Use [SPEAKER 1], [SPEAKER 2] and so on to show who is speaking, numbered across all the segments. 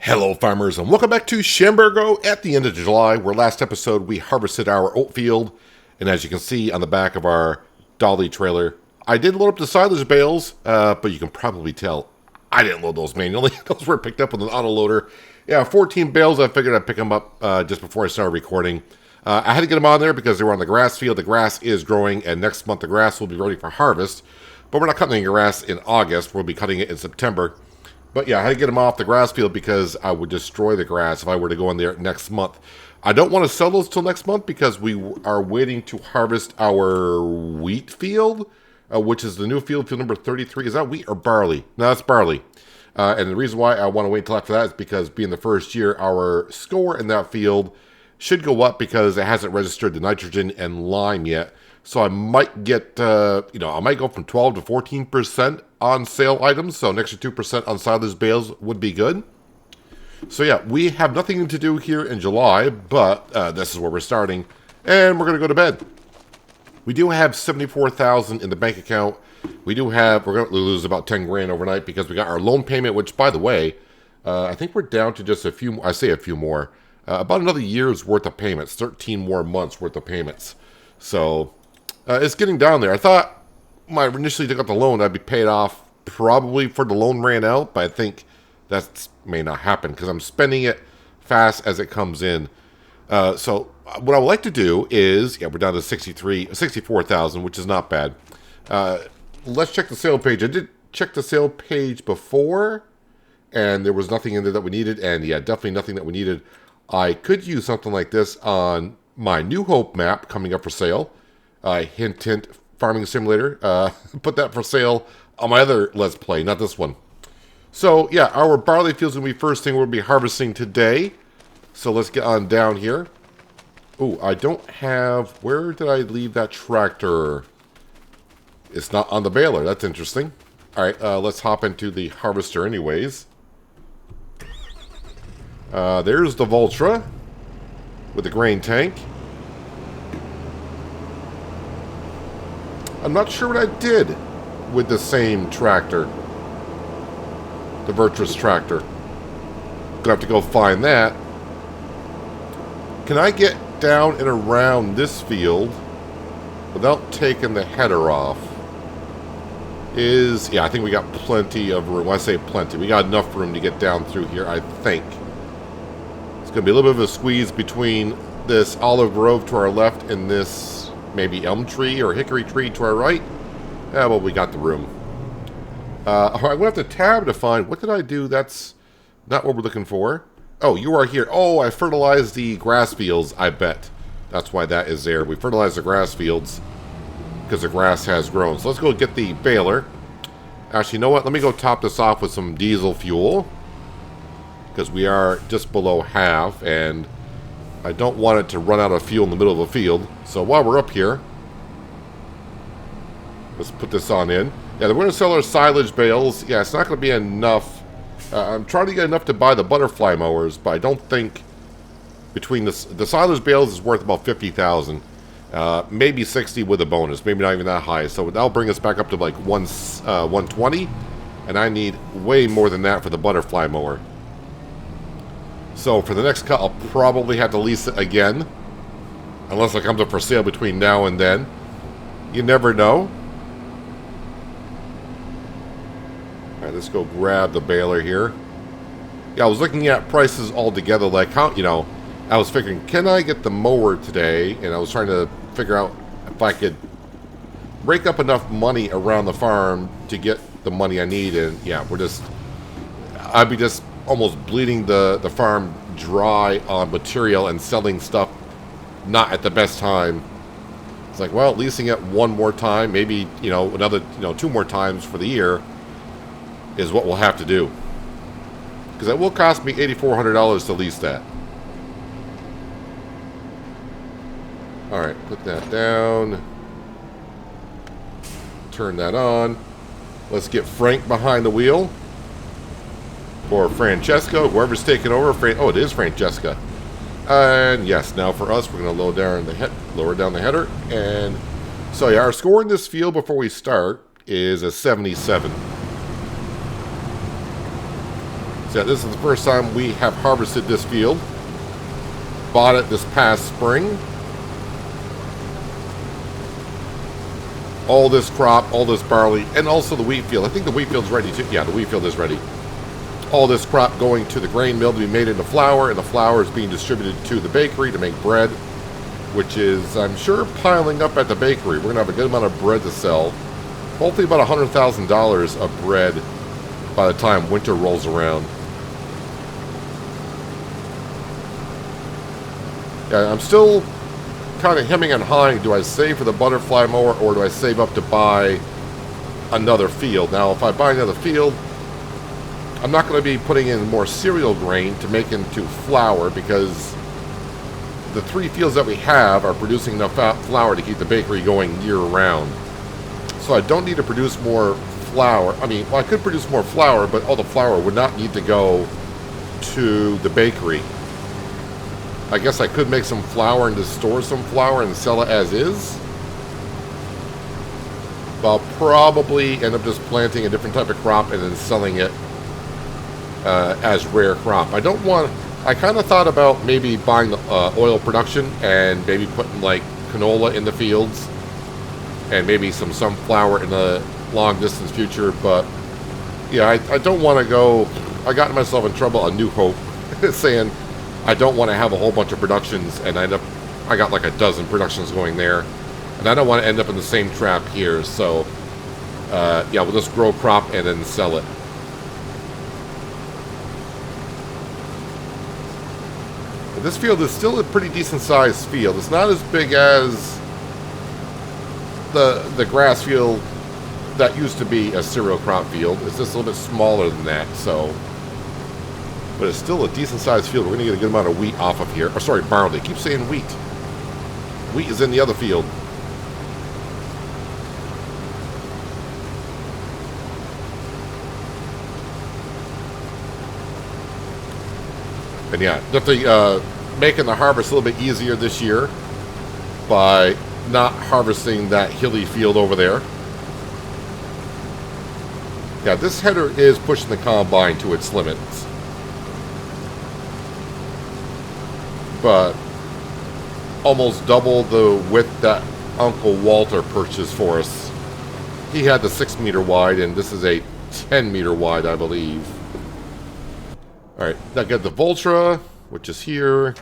[SPEAKER 1] Hello farmers and welcome back to Chambergo at the end of July, where last episode we harvested our oat field, and as you can see on the back of our dolly trailer, I did load up the silage bales, but you can probably tell I didn't load those manually. Those were picked up with an autoloader. Yeah, 14 bales. I figured I'd pick them up just before I started recording. I had to get them on there because they were on the grass field. The grass is growing, and next month the grass will be ready for harvest, but we're not cutting the grass in August. We'll be cutting it in September. But yeah, I had to get them off the grass field because I would destroy the grass if I were to go in there next month. I don't want to sell those till next month because we are waiting to harvest our wheat field, which is the new field number 33. Is that wheat or barley? No, that's barley. And the reason why I want to wait until after that is because being the first year, our score in that field should go up because it hasn't registered the nitrogen and lime yet. So I might get, I might go from 12 to 14% on sale items. So an extra 2% on silage bales would be good. So yeah, we have nothing to do here in July, but this is where we're starting. And we're going to go to bed. We do have $74,000 in the bank account. We're going to lose about 10 grand overnight because we got our loan payment, which by the way, I think we're down to just a few more, about another year's worth of payments, 13 more months worth of payments. So it's getting down there. I thought when I initially took out the loan, I'd be paid off probably before the loan ran out, but I think that may not happen because I'm spending it fast as it comes in. So what I would like to do is, we're down to 64,000, which is not bad. Let's check the sale page. I did check the sale page before, and there was nothing in there that we needed, and yeah, definitely nothing that we needed. I could use something like this on my New Hope map coming up for sale. Hint, hint, farming simulator. Put that for sale on my other Let's Play, not this one. So yeah, our barley field's going to be first thing we'll be harvesting today. So let's get on down here. Oh, I don't have... Where did I leave that tractor? It's not on the baler. That's interesting. Alright, let's hop into the harvester anyways. There's the Voltra with the grain tank. I'm not sure what I did with the same tractor. The Virtuous tractor. Gonna have to go find that. Can I get down and around this field without taking the header off? Yeah, I think we got plenty of room. When I say plenty, we got enough room to get down through here, I think. It's going to be a little bit of a squeeze between this olive grove to our left and this maybe elm tree or hickory tree to our right. Yeah, well, we got the room. All right, we have to tab to find... What did I do? That's not what we're looking for. Oh, you are here. Oh, I fertilized the grass fields, I bet. That's why that is there. We fertilized the grass fields because the grass has grown. So let's go get the baler. Actually, you know what? Let me go top this off with some diesel fuel because we are just below half, and I don't want it to run out of fuel in the middle of a field. So while we're up here, let's put this on in. Yeah, we're going to sell our silage bales. Yeah, it's not going to be enough. I'm trying to get enough to buy the butterfly mowers, but I don't think between the silage bales is worth about 50,000. Maybe 60 with a bonus. Maybe not even that high. So that'll bring us back up to like 120. And I need way more than that for the butterfly mower. So for the next cut, I'll probably have to lease it again. Unless it comes up for sale between now and then. You never know. Alright, let's go grab the baler here. Yeah, I was looking at prices all together, like how, I was figuring, can I get the mower today? And I was trying to figure out if I could rake up enough money around the farm to get the money I need. And yeah, I'd be just almost bleeding the farm dry on material and selling stuff not at the best time. It's like, well, leasing it one more time, maybe, another, 2 more times for the year is what we'll have to do. Because it will cost me $8,400 to lease that. Alright, put that down. Turn that on. Let's get Frank behind the wheel. Or Francesca, whoever's taking over. Oh, it is Francesca. And yes, now for us, we're going to lower down the header. And so yeah, our score in this field before we start is a 77. So yeah, this is the first time we have harvested this field. Bought it this past spring. All this crop, all this barley, and also the wheat field. I think the wheat field's ready too. Yeah, the wheat field is ready. All this crop going to the grain mill to be made into flour, and the flour is being distributed to the bakery to make bread, which is, I'm sure, piling up at the bakery. We're going to have a good amount of bread to sell. Hopefully about $100,000 of bread by the time winter rolls around. Yeah, I'm still kind of hemming and hawing. Do I save for the butterfly mower, or do I save up to buy another field? Now, if I buy another field, I'm not going to be putting in more cereal grain to make into flour, because the 3 fields that we have are producing enough flour to keep the bakery going year-round. So I don't need to produce more flour. I mean, well, I could produce more flour, but all the flour would not need to go to the bakery. I guess I could make some flour and just store some flour and sell it as is. But I'll probably end up just planting a different type of crop and then selling it as rare crop. I kind of thought about maybe buying the oil production and maybe putting like canola in the fields and maybe some sunflower in the long distance future. But yeah, I don't want to go. I got myself in trouble on New Hope saying I don't want to have a whole bunch of productions, and I got like a dozen productions going there, and I don't want to end up in the same trap here. So yeah, we'll just grow crop and then sell it. But this field is still a pretty decent sized field. It's not as big as the grass field that used to be a cereal crop field. It's just a little bit smaller than that, so. But it's still a decent-sized field. We're going to get a good amount of wheat off of here. Or, sorry, barley. I keep saying wheat. Wheat is in the other field. And yeah, definitely making the harvest a little bit easier this year by not harvesting that hilly field over there. Yeah, this header is pushing the combine to its limits. But almost double the width that Uncle Walter purchased for us. He had the 6-meter wide, and this is a 10-meter wide, I believe. Alright, now get the Voltra, which is here.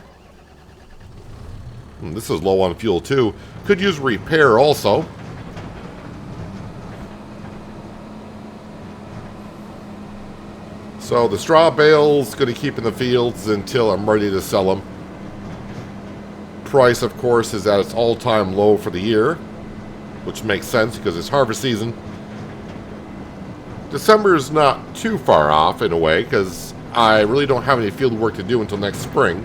[SPEAKER 1] This is low on fuel, too. Could use repair, also. So the straw bale's going to keep in the fields until I'm ready to sell them. Price, of course, is at its all-time low for the year, which makes sense because it's harvest season. December is not too far off in a way because I really don't have any field work to do until next spring,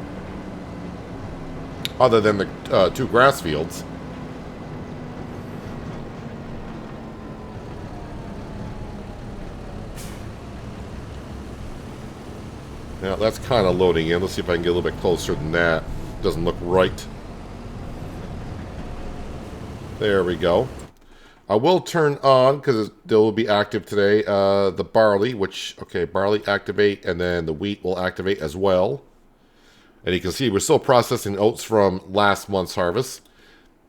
[SPEAKER 1] other than the 2 grass fields. Now that's kind of loading in. Let's see if I can get a little bit closer than that. Doesn't look right. There we go. I will turn on, because it will be active today, the barley, which, okay, barley activate, and then the wheat will activate as well. And you can see we're still processing oats from last month's harvest.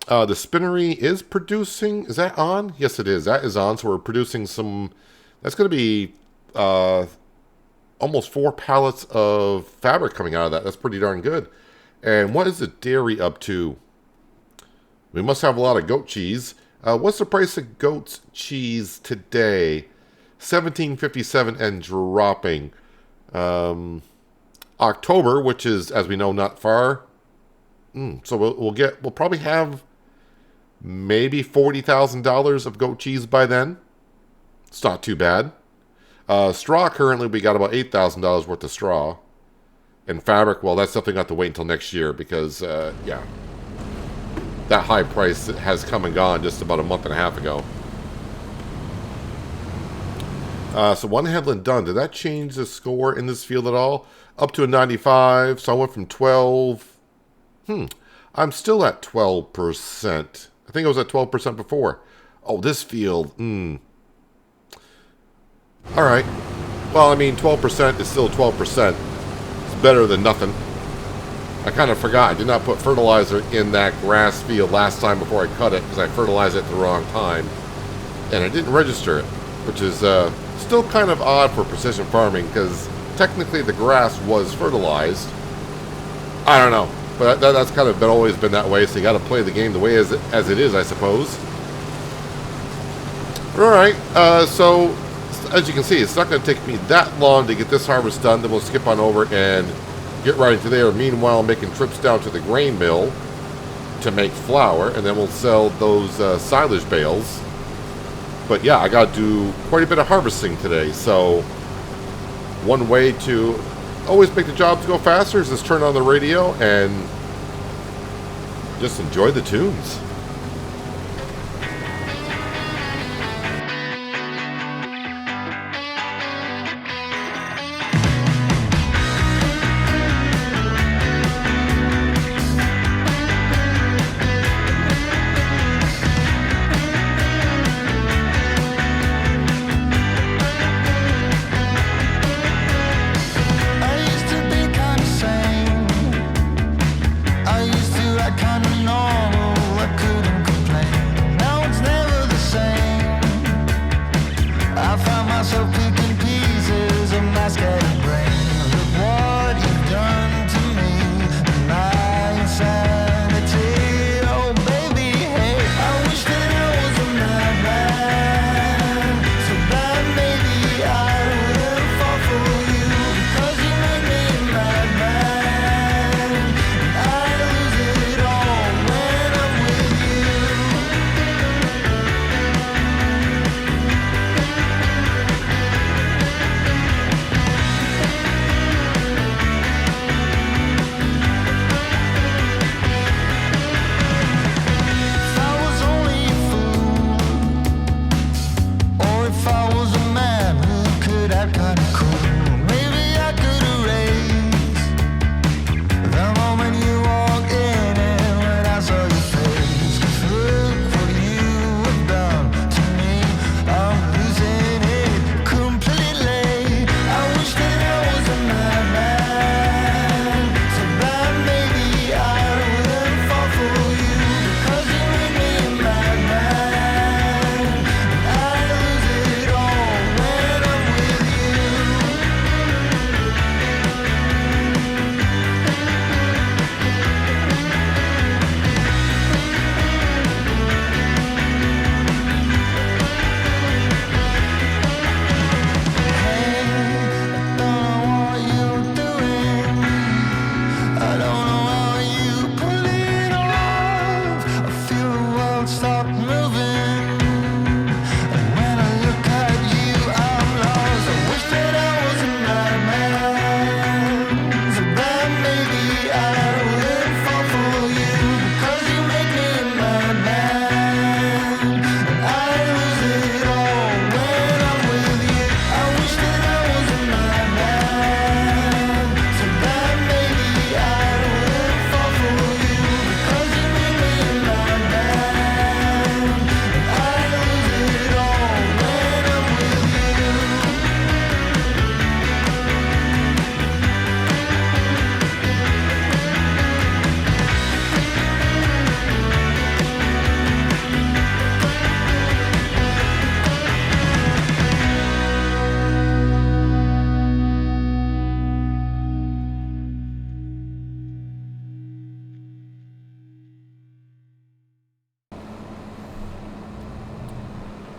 [SPEAKER 1] The spinnery is producing, is that on? Yes, it is. That is on, so we're producing some, that's going to be almost 4 pallets of fabric coming out of that. That's pretty darn good. And what is the dairy up to? We must have a lot of goat cheese. What's the price of goat's cheese today? $17.57 and dropping. October, which is, as we know, not far. So we'll probably have maybe $40,000 of goat cheese by then. It's not too bad. Straw, currently, we got about $8,000 worth of straw. And fabric, well, that's definitely got to wait until next year because, yeah, that high price has come and gone just about a month and a half ago. So one headland done. Did that change the score in this field at all? Up to a 95. So I went from 12. I'm still at 12%. I think I was at 12% before. Oh, this field. All right. Well, I mean, 12% is still 12%. It's better than nothing. I kind of forgot. I did not put fertilizer in that grass field last time before I cut it because I fertilized it at the wrong time. And I didn't register it, which is still kind of odd for precision farming because technically the grass was fertilized. I don't know. But that's kind of always been that way, so you got to play the game the way as it is, I suppose. Alright, so as you can see, it's not going to take me that long to get this harvest done. Then we'll skip on over and get right into there. Meanwhile, making trips down to the grain mill to make flour, and then we'll sell those silage bales. But yeah, I got to do quite a bit of harvesting today, so one way to always make the jobs go faster is just turn on the radio and just enjoy the tunes.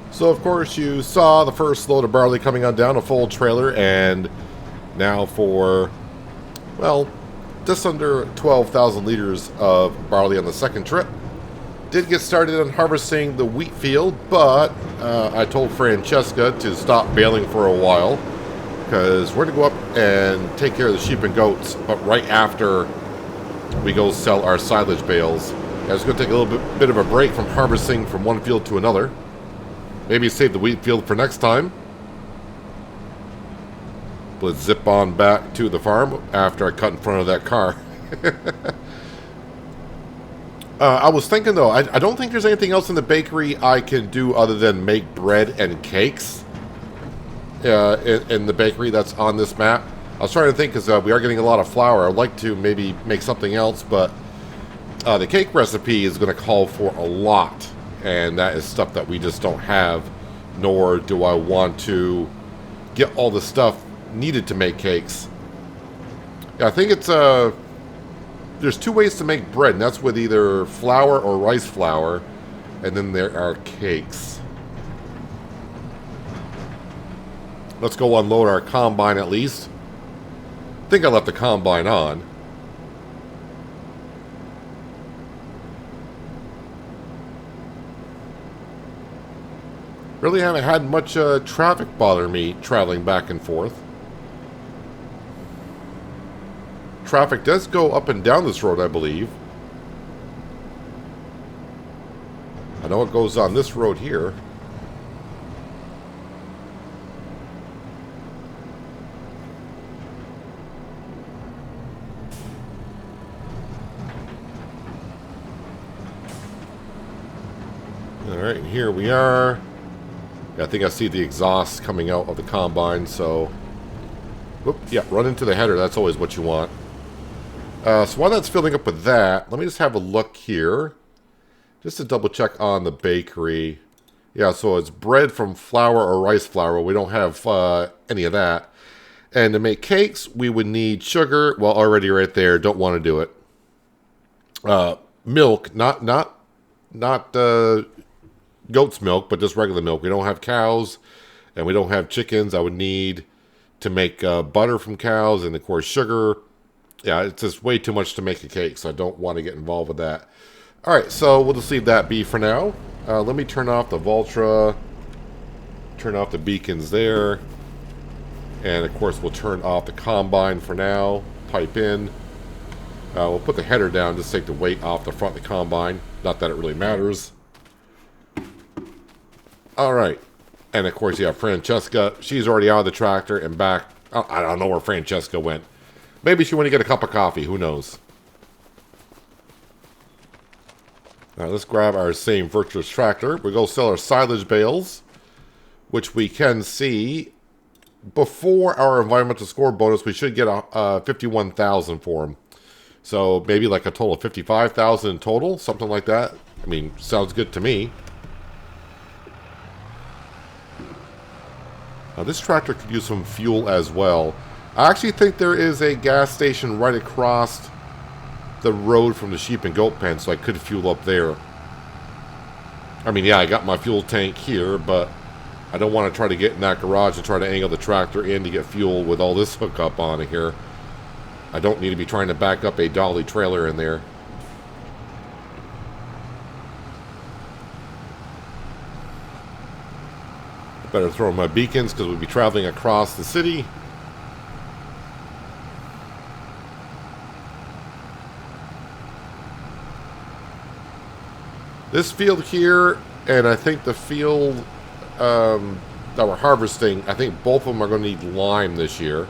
[SPEAKER 1] So, of course, you saw the first load of barley coming on down, a full trailer, and now for, well, just under 12,000 liters of barley on the second trip. Did get started on harvesting the wheat field, but I told Francesca to stop baling for a while, because we're going to go up and take care of the sheep and goats, but right after we go sell our silage bales. I was going to take a little bit of a break from harvesting from one field to another. Maybe save the wheat field for next time. Let's zip on back to the farm after I cut in front of that car. I was thinking, though, I don't think there's anything else in the bakery I can do other than make bread and cakes. in the bakery that's on this map. I was trying to think because we are getting a lot of flour. I'd like to maybe make something else, but the cake recipe is going to call for a lot, and that is stuff that we just don't have, nor do I want to get all the stuff needed to make cakes. Yeah, I think it's there's two ways to make bread, and that's with either flour or rice flour, and then there are cakes. Let's go unload our combine at least. I think I left the combine on. Really haven't had much traffic bother me traveling back and forth. Traffic does go up and down this road, I believe. I know it goes on this road here. Alright, and here we are. Yeah, I think I see the exhaust coming out of the combine, so... Whoop, yeah, run into the header, that's always what you want. So while that's filling up with that, let me just have a look here. Just to double check on the bakery. Yeah, so it's bread from flour or rice flour. We don't have any of that. And to make cakes, we would need sugar. Well, already right there, don't want to do it. Milk, not goat's milk, but just regular milk. We don't have cows, and we don't have chickens. I would need to make butter from cows, and of course sugar. Yeah, it's just way too much to make a cake, so I don't want to get involved with that. Alright, so we'll just leave that be for now. Let me turn off the Voltra, turn off the beacons there, and of course we'll turn off the combine for now, pipe in. We'll put the header down, just take the weight off the front of the combine. Not that it really matters. Alright, and of course you have Francesca. She's already out of the tractor and back. I don't know where Francesca went. Maybe she went to get a cup of coffee, who knows. Now let's grab our same virtuous tractor. We'll go sell our silage bales, which we can see before our environmental score bonus. We should get 51,000 for them. So maybe like a total of 55,000 in total, something like that. I mean, sounds good to me. Now this tractor could use some fuel as well. I actually think there is a gas station right across the road from the sheep and goat pen, so I could fuel up there. I mean, yeah, I got my fuel tank here, but I don't want to try to get in that garage and try to angle the tractor in to get fuel with all this hookup on here. I don't need to be trying to back up a dolly trailer in there. Better throw in my beacons because we'll be traveling across the city. This field here, and I think the field that we're harvesting, I think both of them are going to need lime this year.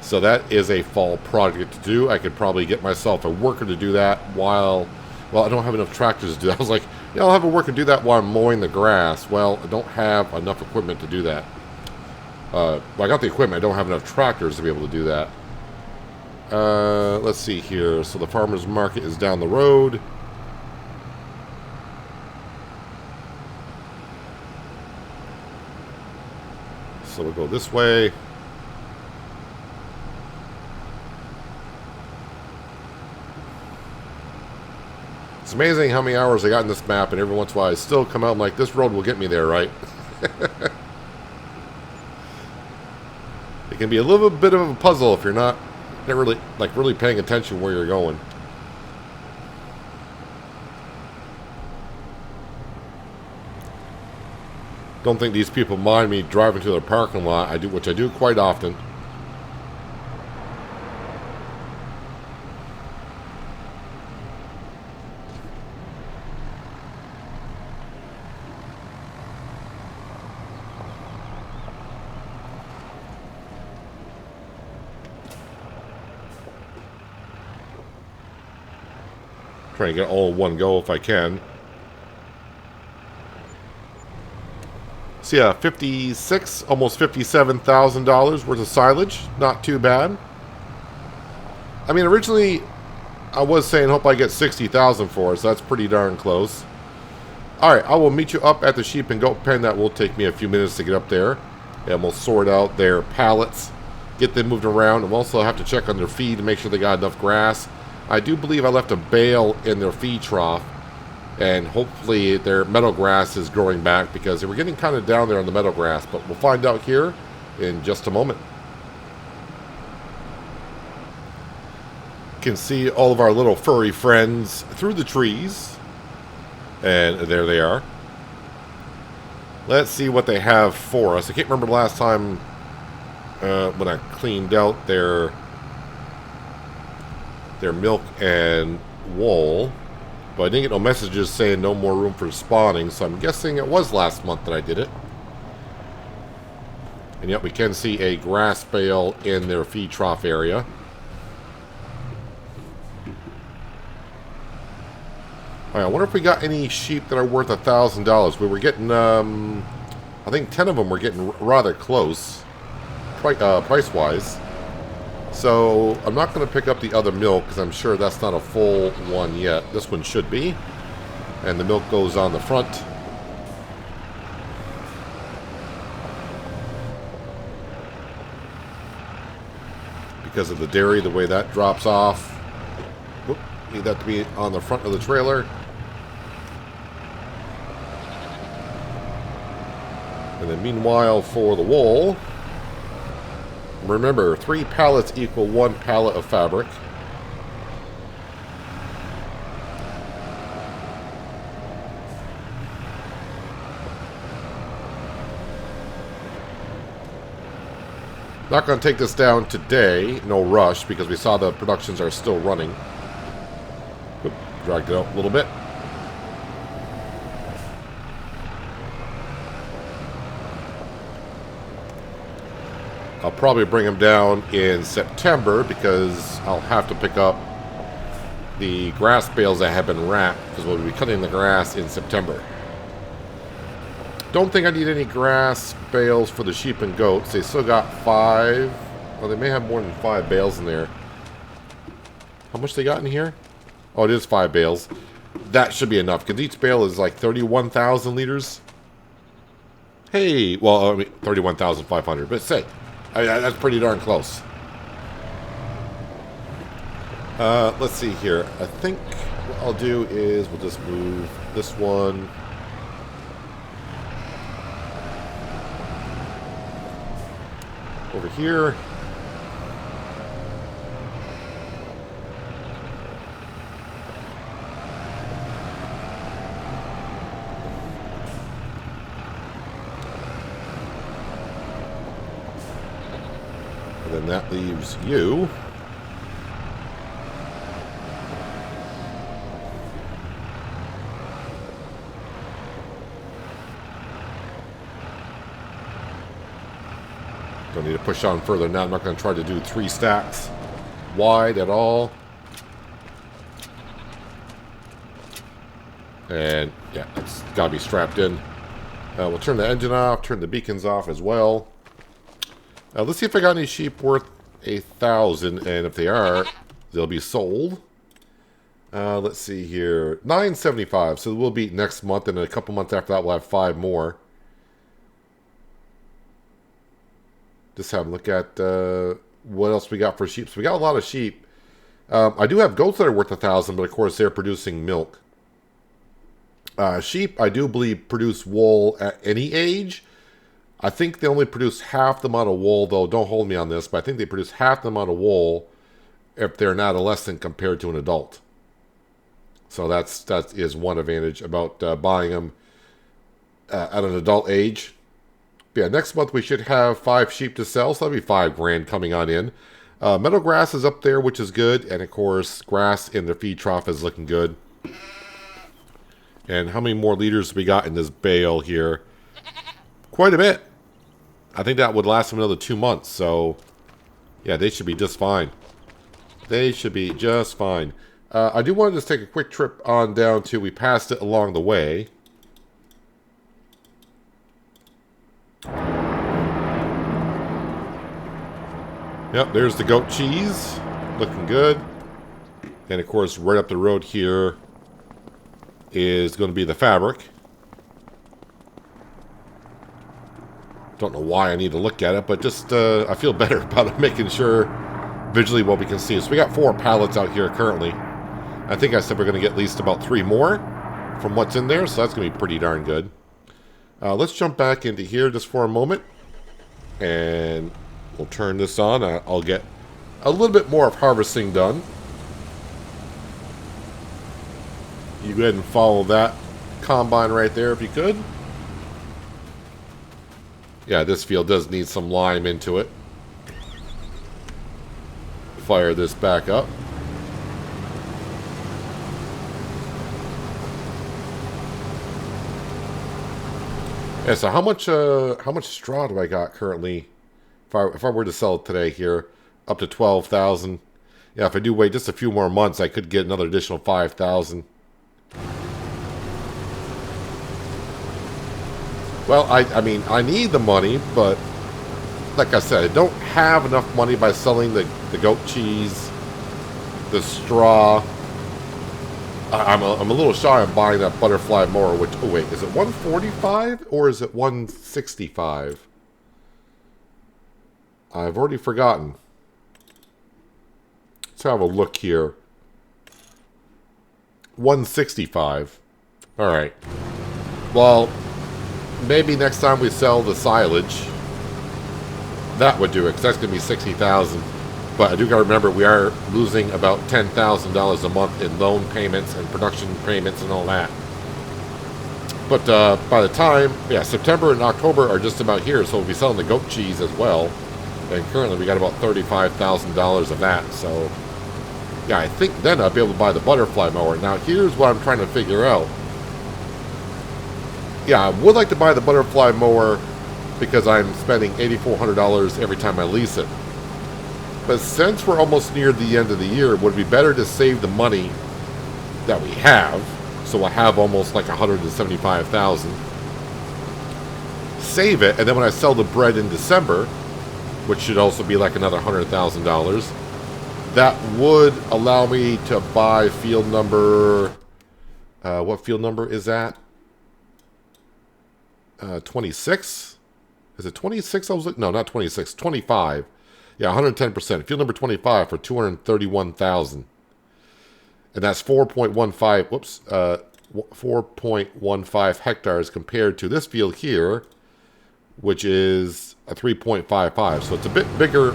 [SPEAKER 1] So that is a fall project to do. I could probably get myself a worker to do that while... Well, I don't have enough tractors to do that. I was like, yeah, I'll have a worker do that while I'm mowing the grass. Well, I don't have enough equipment to do that. Well, I got the equipment. I don't have enough tractors to be able to do that. Let's see here. So the farmer's market is down the road. So we'll go this way. It's amazing how many hours I got in this map, and every once in a while I still come out and like, this road will get me there, right? It can be a little bit of a puzzle if you're not really paying attention where you're going. Don't think these people mind me driving to their parking lot, which I do quite often. Trying to get all in one go if I can. So yeah, almost $57,000 worth of silage. Not too bad. I mean, originally I was saying hope I get 60,000 for it, so that's pretty darn close. Alright, I will meet you up at the sheep and goat pen. That will take me a few minutes to get up there. And we'll sort out their pallets, get them moved around, and we'll also have to check on their feed to make sure they got enough grass. I do believe I left a bale in their feed trough, and hopefully their meadow grass is growing back because they were getting kind of down there on the meadow grass, but we'll find out here in just a moment. You can see all of our little furry friends through the trees, and there they are. Let's see what they have for us. I can't remember the last time when I cleaned out their milk and wool, but I didn't get no messages saying no more room for spawning, so I'm guessing it was last month that I did it. And yet we can see a grass bale in their feed trough area. Alright, I wonder if we got any sheep that are worth $1,000. We were getting, I think 10 of them were getting rather close, price-wise. So, I'm not going to pick up the other milk, because I'm sure that's not a full one yet. This one should be. And the milk goes on the front. Because of the dairy, the way that drops off. Whoop, need that to be on the front of the trailer. And then meanwhile, for the wool, remember, 3 pallets equal 1 pallet of fabric. Not going to take this down today, no rush, because we saw the productions are still running. Oop, dragged it out a little bit. I'll probably bring them down in September because I'll have to pick up the grass bales that have been wrapped because we'll be cutting the grass in September. Don't think I need any grass bales for the sheep and goats. They still got 5. Well, they may have more than 5 bales in there. How much they got in here? Oh, it is 5 bales. That should be enough because each bale is like 31,000 liters. Hey, well, I mean 31,500, but say. That's pretty darn close. Let's see here. I think what I'll do is we'll just move this one. Over here. And then that leaves you. Don't need to push on further now. I'm not going to try to do 3 stacks wide at all. And yeah, it's got to be strapped in. We'll turn the engine off, turn the beacons off as well. Let's see if I got any sheep worth 1,000, and if they are, they'll be sold. Let's see here, 975. So we'll be next month, and in a couple months after that, we'll have 5 more. Just have a look at what else we got for sheep. So we got a lot of sheep. I do have goats that are worth 1,000, but of course they're producing milk. Sheep, I do believe, produce wool at any age. I think they only produce half the amount of wool, though. Don't hold me on this, but I think they produce half the amount of wool if they're an adolescent compared to an adult. So that is one advantage about buying them at an adult age. But yeah, next month we should have 5 sheep to sell, so that'll be $5,000 coming on in. Meadow grass is up there, which is good, and of course, grass in the feed trough is looking good. And how many more liters we got in this bale here? Quite a bit. I think that would last them another 2 months, so yeah, they should be just fine. They should be just fine. I do want to just take a quick trip on down to, we passed it along the way. Yep, there's the goat cheese. Looking good. And of course, right up the road here is going to be the fabric. Don't know why I need to look at it, but just I feel better about it, making sure visually what we can see. So we got 4 pallets out here currently. I think I said we're going to get at least about 3 more from what's in there, so that's going to be pretty darn good. Let's jump back into here just for a moment, and we'll turn this on. I'll get a little bit more of harvesting done. You go ahead and follow that combine right there if you could. Yeah, this field does need some lime into it. Fire this back up. Yeah, so how much straw do I got currently? If I were to sell it today here, up to 12,000. Yeah, if I do wait just a few more months, I could get another additional 5,000. Well, I mean, I need the money, but like I said, I don't have enough money by selling the goat cheese, the straw. I'm a little shy on buying that butterfly mower, which, oh wait, is it 145 or is it 165? I've already forgotten. Let's have a look here. 165. All right. Well, maybe next time we sell the silage, that would do it, because that's going to be 60,000. But I do got to remember, we are losing about $10,000 a month in loan payments and production payments and all that. But by the time, yeah, September and October are just about here, so we'll be selling the goat cheese as well. And currently we got about $35,000 of that. So, yeah, I think then I'll be able to buy the butterfly mower. Now, here's what I'm trying to figure out. Yeah, I would like to buy the butterfly mower because I'm spending $8,400 every time I lease it. But since we're almost near the end of the year, would it be better to save the money that we have? So we'll have almost like $175,000. Save it, and then when I sell the bread in December, which should also be like another $100,000, that would allow me to buy field number... what field number is that? 26? Is it 26? I was no, not 26. 25. Yeah, 110%. Field number 25 for $231,000. And that's 4.15, whoops, 4.15 hectares compared to this field here, which is a 3.55. So it's a bit bigger.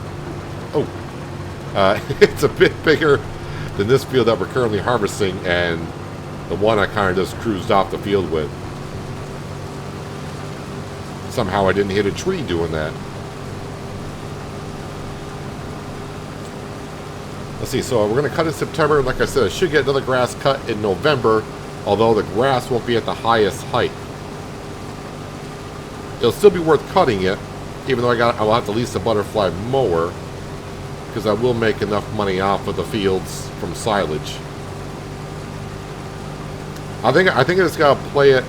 [SPEAKER 1] Oh, it's a bit bigger than this field that we're currently harvesting, and the one I kind of just cruised off the field with. Somehow I didn't hit a tree doing that. Let's see, so we're going to cut in September. Like I said, I should get another grass cut in November, although the grass won't be at the highest height. It'll still be worth cutting it, even though I'll have to lease a butterfly mower, because I will make enough money off of the fields from silage. I think I just got to play it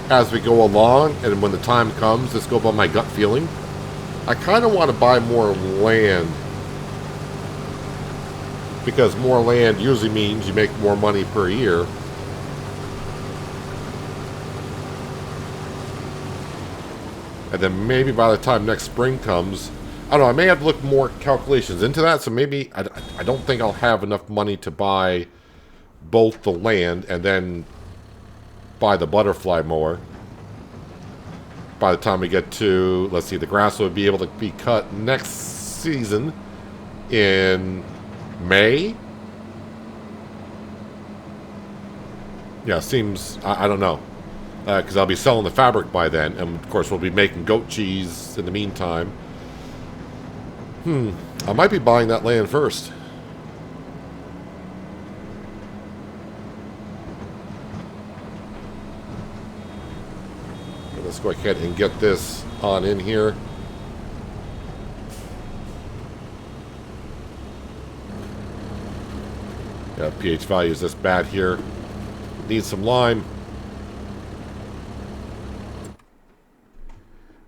[SPEAKER 1] as we go along, and when the time comes, just go by my gut feeling. I kind of want to buy more land, because more land usually means you make more money per year. And then maybe by the time next spring comes, I don't know, I may have to look more calculations into that, so maybe I don't think I'll have enough money to buy both the land and then buy the butterfly mower. By the time we get to, let's see, the grass would be able to be cut next season in May? Yeah, seems, I don't know. Because I'll be selling the fabric by then, and of course we'll be making goat cheese in the meantime. I might be buying that land first. Let's go ahead and get this on in here. Yeah, pH value is this bad here. Needs some lime.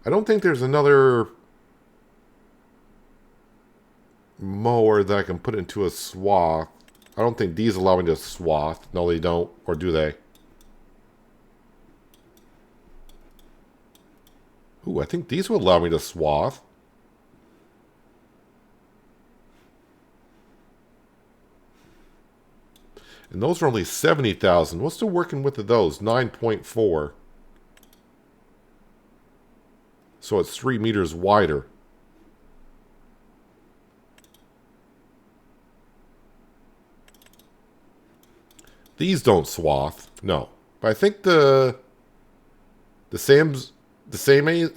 [SPEAKER 1] I don't think there's another... mower that I can put into a swath. I don't think these allow me to swath. No, they don't. Or do they? Ooh, I think these will allow me to swath. And those are only 70,000. What's the working width of those? 9.4. So it's 3 meters wider. These don't swath. No. But I think the same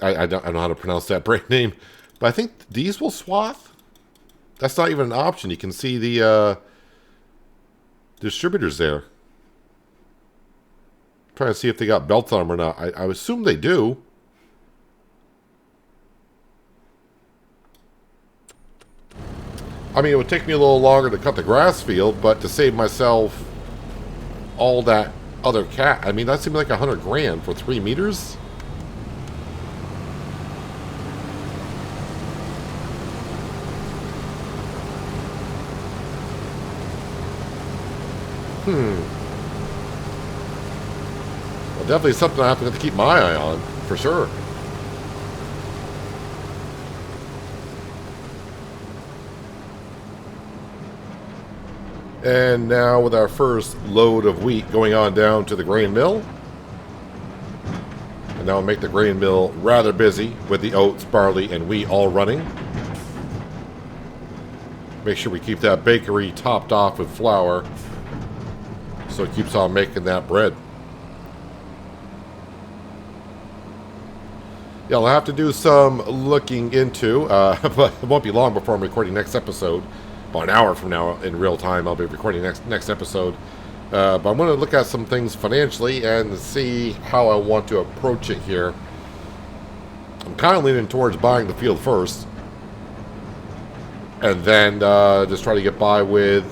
[SPEAKER 1] I don't know how to pronounce that brand name, but I think these will swath. That's not even an option. You can see the distributors there. I'm trying to see if they got belts on them or not. I assume they do. I mean, it would take me a little longer to cut the grass field, but to save myself all that other cat, I mean, that seemed like 100 grand for 3 meters. Well, definitely something I have to keep my eye on, for sure. And now with our first load of wheat going on down to the grain mill. And that will make the grain mill rather busy with the oats, barley, and wheat all running. Make sure we keep that bakery topped off with flour so it keeps on making that bread. Yeah, I'll have to do some looking into, but it won't be long before I'm recording next episode. About an hour from now in real time, I'll be recording next episode. But I'm going to look at some things financially and see how I want to approach it here. I'm kind of leaning towards buying the field first. And then just try to get by with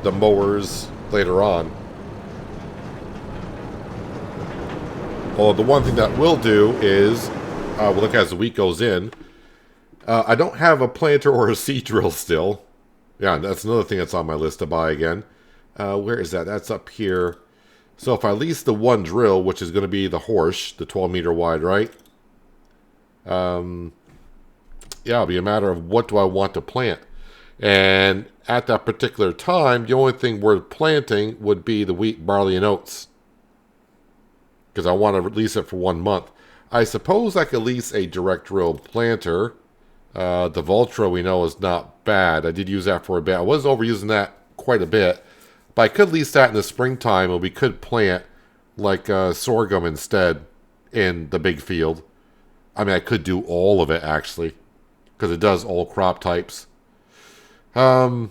[SPEAKER 1] the mowers later on. Well, the one thing that we'll do is, we'll look as the week goes in. I don't have a planter or a seed drill still. Yeah, that's another thing that's on my list to buy again. Where is that? That's up here. So if I lease the one drill, which is going to be the Horsch, the 12 meter wide, right? Yeah, it'll be a matter of what do I want to plant. And at that particular time, the only thing worth planting would be the wheat, barley, and oats. Because I want to lease it for 1 month. I suppose I could lease a direct drill planter. The Voltra we know is not bad. I did use that for a bit. I was overusing that quite a bit. But I could lease that in the springtime, and we could plant like sorghum instead in the big field. I mean, I could do all of it, actually. Because it does all crop types. Yeah,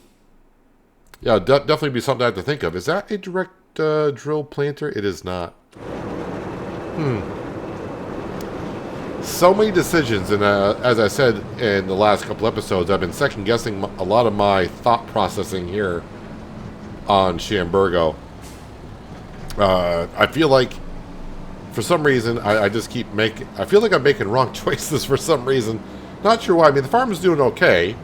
[SPEAKER 1] definitely be something I have to think of. Is that a direct drill planter? It is not. So many decisions, and as I said in the last couple episodes, I've been second guessing a lot of my thought processing here on Chambergo. I feel like for some reason I just keep I feel like I'm making wrong choices for some reason. Not sure why. I mean, the farm is doing okay.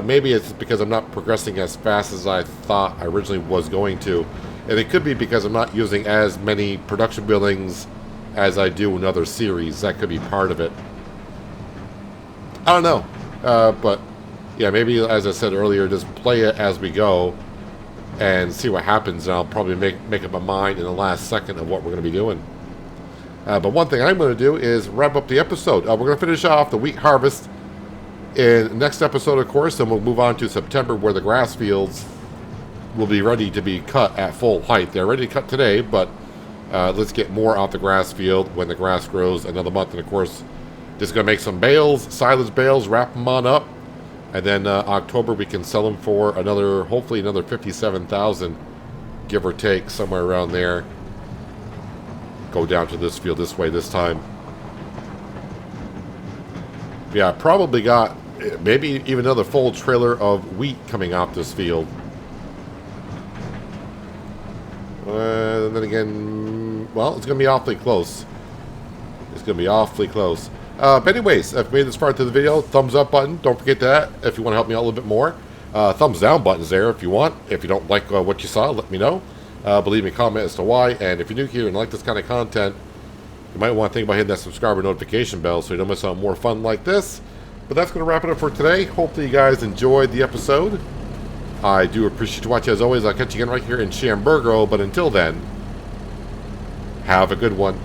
[SPEAKER 1] Maybe it's because I'm not progressing as fast as I thought I originally was going to, and it could be because I'm not using as many production buildings as I do in other series. That could be part of it. I don't know. But, yeah, maybe, as I said earlier, just play it as we go and see what happens. And I'll probably make up my mind in the last second of what we're going to be doing. But one thing I'm going to do is wrap up the episode. We're going to finish off the wheat harvest in the next episode, of course, and we'll move on to September, where the grass fields will be ready to be cut at full height. They're ready to cut today, but let's get more off the grass field when the grass grows another month. And of course, just going to make some bales, silage bales, wrap them on up. And then October we can sell them for hopefully another 57,000, give or take, somewhere around there. Go down to this field this way this time. Yeah, probably got maybe even another full trailer of wheat coming off this field. And then again, well, it's going to be awfully close. It's going to be awfully close. But anyways, if you made this far into the video, thumbs up button. Don't forget that if you want to help me out a little bit more. Thumbs down buttons there if you want. If you don't like what you saw, let me know. Believe me, comment as to why. And if you're new here and like this kind of content, you might want to think about hitting that subscriber notification bell so you don't miss out on more fun like this. But that's going to wrap it up for today. Hopefully you guys enjoyed the episode. I do appreciate you watching as always. I'll catch you again right here in Chambergo. But until then, have a good one.